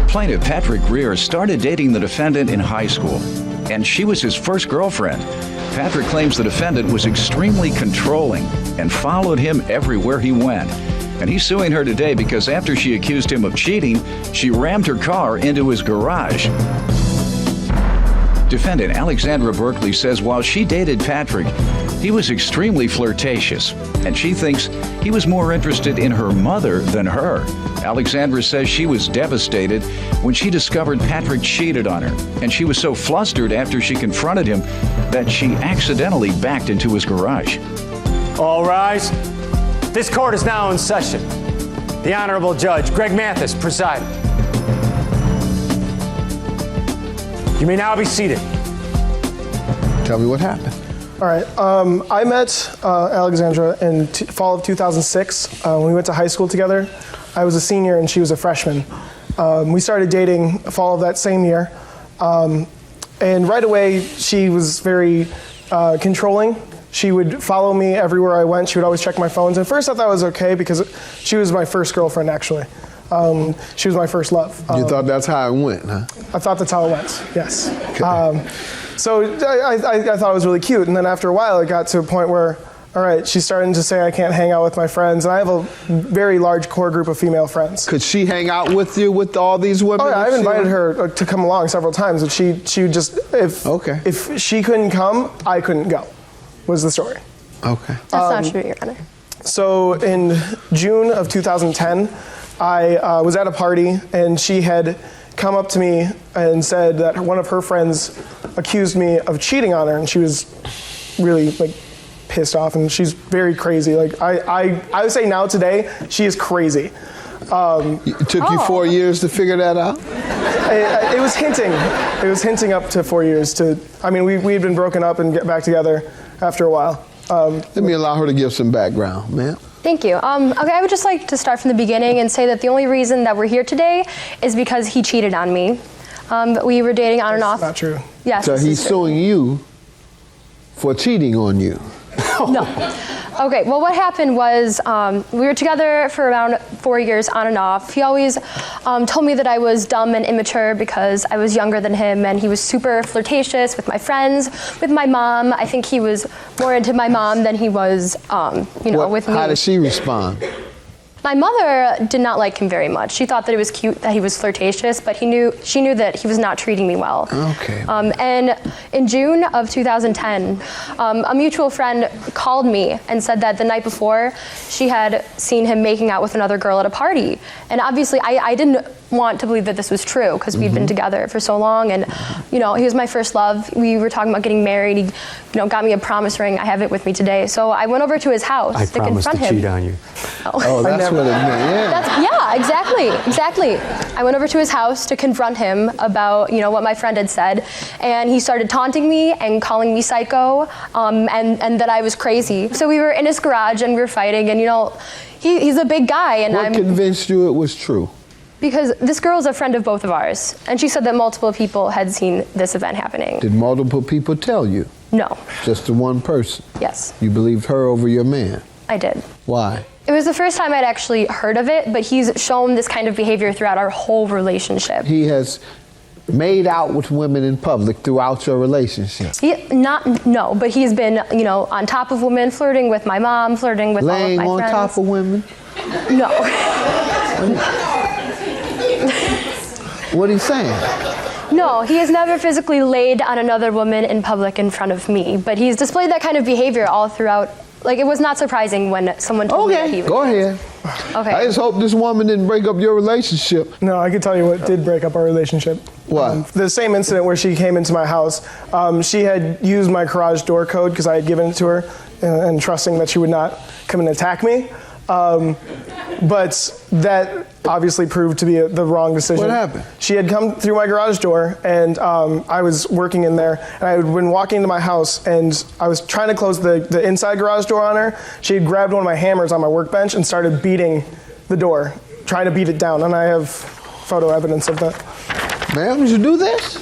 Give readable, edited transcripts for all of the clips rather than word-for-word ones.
Plaintiff Patrick Greer started dating the defendant in high school, and she was his first girlfriend. Patrick claims the defendant was extremely controlling and followed him everywhere he went. And he's suing her today because after she accused him of cheating, she rammed her car into his garage. Defendant Alexandra Berkeley says while she dated Patrick, he was extremely flirtatious, and she thinks he was more interested in her mother than her. Alexandra says she was devastated when she discovered Patrick cheated on her, and she was so flustered after she confronted him that she accidentally backed into his garage. All rise. This court is now in session. The Honorable Judge Greg Mathis presiding. You may now be seated. Tell me what happened. All right. I met Alexandra in fall of 2006 when we went to high school together. I was a senior and she was a freshman. We started dating fall of that same year. And right away, she was very controlling. She would follow me everywhere I went. She would always check my phones. At first, I thought it was okay because she was my first girlfriend, actually. She was my first love. You thought that's how it went, huh? I thought that's how it went, yes. Okay. So I thought it was really cute. And then after a while, it got to a point where, all right, she's starting to say I can't hang out with my friends. And I have a very large core group of female friends. Could she hang out with you with all these women? Oh, yeah, I've invited her to come along several times. But she would just, if she couldn't come, I couldn't go, was the story. Okay. That's not true, Your Honor. So in June of 2010, I was at a party and she had come up to me and said that one of her friends accused me of cheating on her, and she was really pissed off, and she's very crazy. I would say now today, she is crazy. It took you 4 years to figure that out? It was hinting. It was hinting up to 4 years we had been broken up and get back together after a while. Let me allow her to give some background, ma'am. Thank you. Okay, I would just like to start from the beginning and say that the only reason that we're here today is because he cheated on me. We were dating on and off. That's not true. Yes. So he's suing you for cheating on you. No. Okay, well, what happened was we were together for around 4 years on and off. He always told me that I was dumb and immature because I was younger than him, and he was super flirtatious with my friends, with my mom. I think he was more into my mom than he was, with me. How did she respond? My mother did not like him very much. She thought that it was cute that he was flirtatious, but she knew that he was not treating me well. Okay. And in June of 2010, a mutual friend called me and said that the night before, she had seen him making out with another girl at a party. And obviously, I didn't want to believe that this was true because we'd been together for so long, and he was my first love. We were talking about getting married. He got me a promise ring. I have it with me today. So I went over to his house to confront him. I promised to cheat on you. Oh, that's what it meant, Yeah, exactly. I went over to his house to confront him about, what my friend had said, and he started taunting me and calling me psycho, and that I was crazy. So we were in his garage and we were fighting, and he's a big guy, and What convinced you it was true? Because this girl is a friend of both of ours, and she said that multiple people had seen this event happening. Did multiple people tell you? No. Just the one person? Yes. You believed her over your man? I did. Why? It was the first time I'd actually heard of it, but he's shown this kind of behavior throughout our whole relationship. He has made out with women in public throughout your relationship? No, but he's been, on top of women, flirting with my mom, flirting with all of my friends. Laying on top of women? No. What are you saying? No, he has never physically laid on another woman in public in front of me, but he's displayed that kind of behavior all throughout. It was not surprising when someone told me that he was. Go ahead. Okay. I just hope this woman didn't break up your relationship. No, I can tell you what did break up our relationship. What? The same incident where she came into my house. She had used my garage door code because I had given it to her and trusting that she would not come and attack me. But that obviously proved to be the wrong decision. What happened? She had come through my garage door, and I was working in there, and I had been walking into my house, and I was trying to close the inside garage door on her. She had grabbed one of my hammers on my workbench and started beating the door, trying to beat it down, and I have photo evidence of that. Ma'am, did you do this?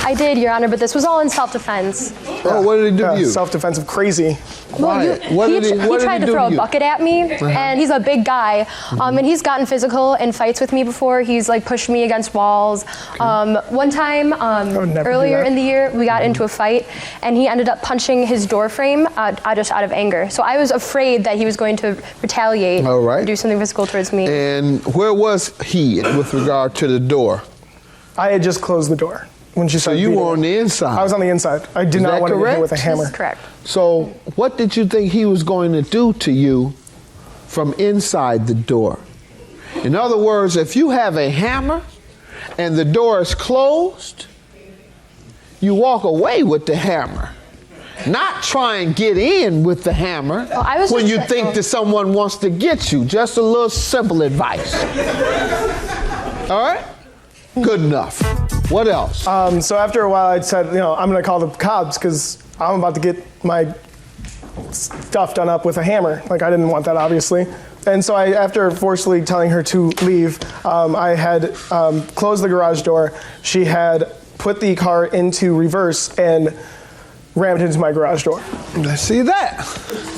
I did, Your Honor, but this was all in self-defense. Oh, what did he do to you? Self-defensive crazy. Well, he tried to throw a bucket at me, and he's a big guy, and he's gotten physical in fights with me before. He's like pushed me against walls. One time, earlier in the year, we got into a fight, and he ended up punching his door frame just out of anger. So I was afraid that he was going to retaliate and do something physical towards me. And where was he with regard to the door? I had just closed the door when she started. So you beating were on me. the inside? I was on the inside. I did not want to hit him with a hammer. That's correct. So what did you think he was going to do to you from inside the door? In other words, if you have a hammer and the door is closed, you walk away with the hammer. Not try and get in with the hammer when you think that someone wants to get you. Just a little simple advice. All right? Good enough. What else? So after a while, I said, I'm going to call the cops because I'm about to get my stuff done up with a hammer. Like, I didn't want that, obviously. And so after forcefully telling her to leave, I had closed the garage door. She had put the car into reverse and rammed into my garage door. Let's see that.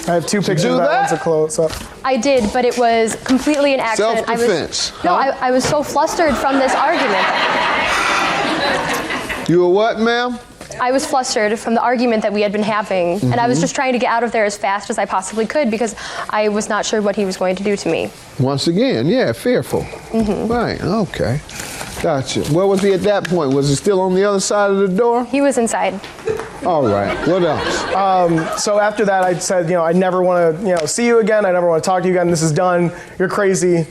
I have two pictures of that. One's a close-up. I did, but it was completely an accident. Self-defense. I was so flustered from this argument. You were what, ma'am? I was flustered from the argument that we had been having, and I was just trying to get out of there as fast as I possibly could because I was not sure what he was going to do to me. Once again, fearful. Right, okay. Gotcha. Where was he at that point? Was he still on the other side of the door? He was inside. All right. What else? So after that, I said, I never want to, see you again. I never want to talk to you again. This is done. You're crazy.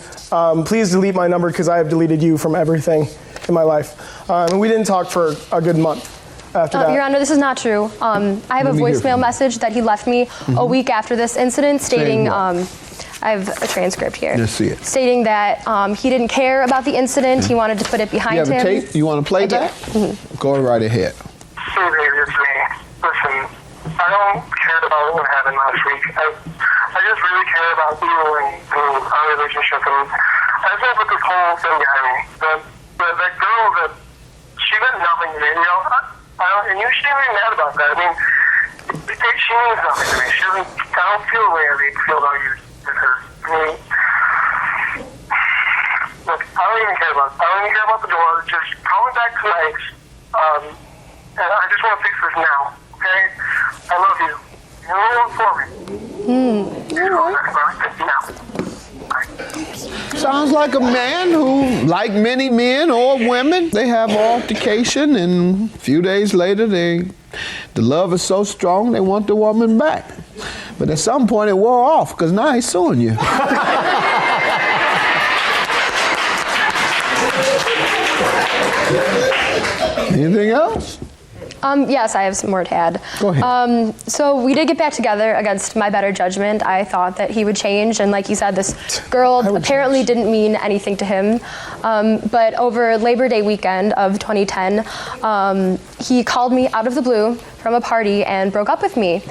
Please delete my number because I have deleted you from everything in my life. And we didn't talk for a good month after that. Your Honor, this is not true. I have a voicemail message that he left me a week after this incident stating, I have a transcript here. Let's see it. Stating that he didn't care about the incident. He wanted to put it behind him. You have a tape? You want to play that? Go right ahead. Hey, baby, it's me. Listen, I don't care about what happened last week. I just really care about you and our relationship. And I just want to put this whole thing behind me. That girl, she meant nothing to me. And you shouldn't be mad about that. I mean, she means nothing to me. I don't feel the way I feel about you with her. I mean, look, I don't even care about the door. Just call me back tonight. And I just want to fix this now, okay? I love you. You're the one for me. Now. Sounds like a man who, like many men or women, they have altercation, and a few days later, the love is so strong they want the woman back. But at some point, it wore off because now he's suing you. Anything else? Yes, I have some more to add. Go ahead. So we did get back together against my better judgment. I thought that he would change, and like you said, this girl apparently didn't mean anything to him. But over Labor Day weekend of 2010, he called me out of the blue from a party and broke up with me.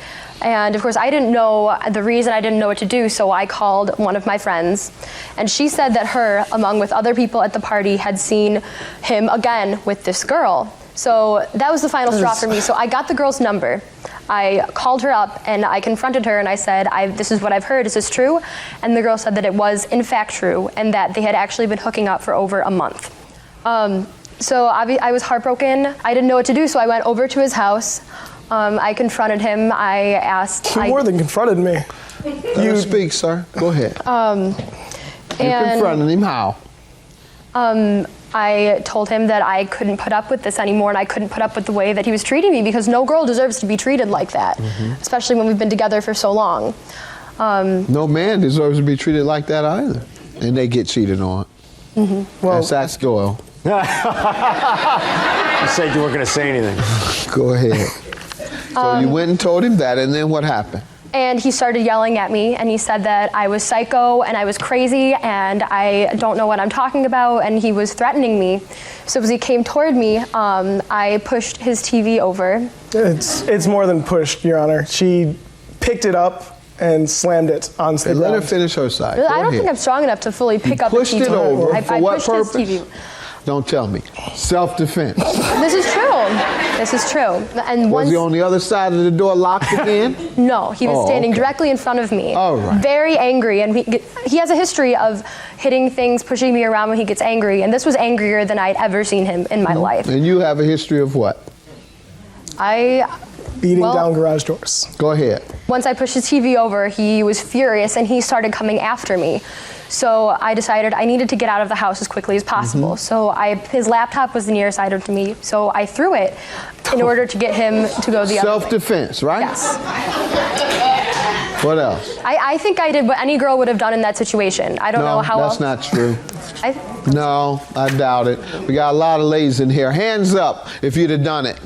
And of course, I didn't know the reason. I didn't know what to do, so I called one of my friends. And she said that her, along with other people at the party, had seen him again with this girl. So that was the final straw for me. So I got the girl's number. I called her up and I confronted her and I said, this is what I've heard, is this true? And the girl said that it was in fact true and that they had actually been hooking up for over a month. So I was heartbroken. I didn't know what to do, so I went over to his house. I confronted him. I asked. You more than confronted me. You speak, sir. Go ahead. You confronted him how? I told him that I couldn't put up with this anymore and I couldn't put up with the way that he was treating me because no girl deserves to be treated like that, especially when we've been together for so long. No man deserves to be treated like that either. And they get cheated on. Well, that's Doyle. You said you weren't going to say anything. Go ahead. So you went and told him that, and then what happened? And he started yelling at me, and he said that I was psycho and I was crazy and I don't know what I'm talking about, and he was threatening me. So as he came toward me, I pushed his TV over. It's more than pushed, Your Honor. She picked it up and slammed it onto the ground. Let her finish her side. I don't think I'm strong enough to fully pick up the TV. Pushed it over. For what purpose? His TV. Don't tell me. Self-defense. This is true. This is true. And Was he on the other side of the door locked again? No, he was standing okay. directly in front of me. All right. Very angry, and he has a history of hitting things, pushing me around when he gets angry, and this was angrier than I'd ever seen him in my life. And you have a history of what? Beating down garage doors. Go ahead. Once I pushed his TV over, he was furious and he started coming after me. So I decided I needed to get out of the house as quickly as possible. So his laptop was the nearest item to me, so I threw it in order to get him to go the other way. Self-defense, right? Yes. What else? I think I did what any girl would have done in that situation. I don't know how No, else. that's not true. I, No, I doubt it. We got a lot of ladies in here. Hands up if you'd have done it.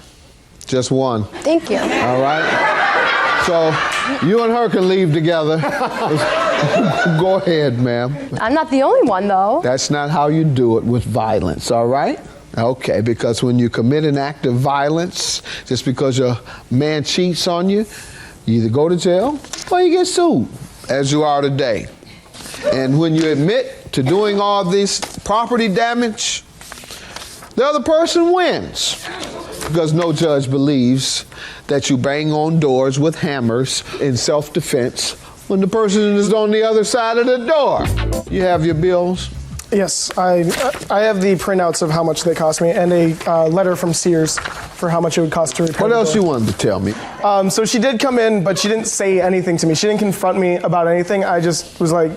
Just one. Thank you. All right? So you and her can leave together. Go ahead, ma'am. I'm not the only one, though. That's not how you do it with violence, all right? Okay, because when you commit an act of violence, just because your man cheats on you, you either go to jail or you get sued, as you are today. And when you admit to doing all this property damage, the other person wins. Because no judge believes that you bang on doors with hammers in self-defense when the person is on the other side of the door. You have your bills? Yes, I have the printouts of how much they cost me and a letter from Sears for how much it would cost to repair. What the else door. you wanted to tell me? So she did come in, but she didn't say anything to me. She didn't confront me about anything. I just was like,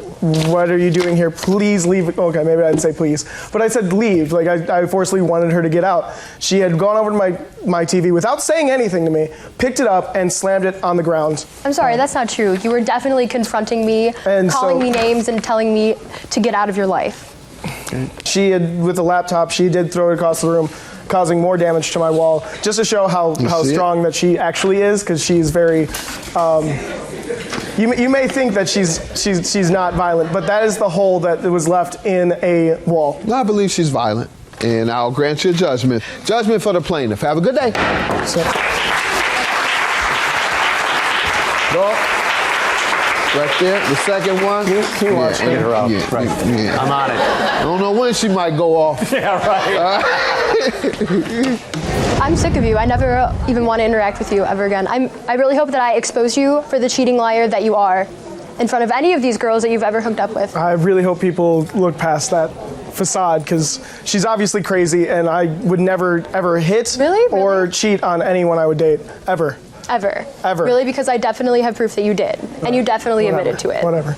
what are you doing here? Please leave. Okay, maybe I didn't say please. But I said leave. Like, I forcefully wanted her to get out. She had gone over to my TV without saying anything to me, picked it up, and slammed it on the ground. I'm sorry, that's not true. You were definitely confronting me, And calling so- me names, and telling me to get out of your life. She had, with the laptop, she did throw it across the room, causing more damage to my wall, just to show how see it? strong that she actually is, because she's very, you may think that she's not violent, but that is the hole that was left in a wall. I believe she's violent, and I'll grant you a judgment. Judgment for the plaintiff. Have a good day. So, Go. Right there, the second one. Can you watch Get her out. Yeah, Right. yeah. I'm on it. I don't know when she might go off. Yeah, right. I'm sick of you. I never even want to interact with you ever again. I really hope that I expose you for the cheating liar that you are in front of any of these girls that you've ever hooked up with. I really hope people look past that facade, because she's obviously crazy, and I would never, ever hit Really? or cheat on anyone I would date, ever. Ever. Ever. Really, because I definitely have proof that you did. And you definitely admitted to it. Whatever.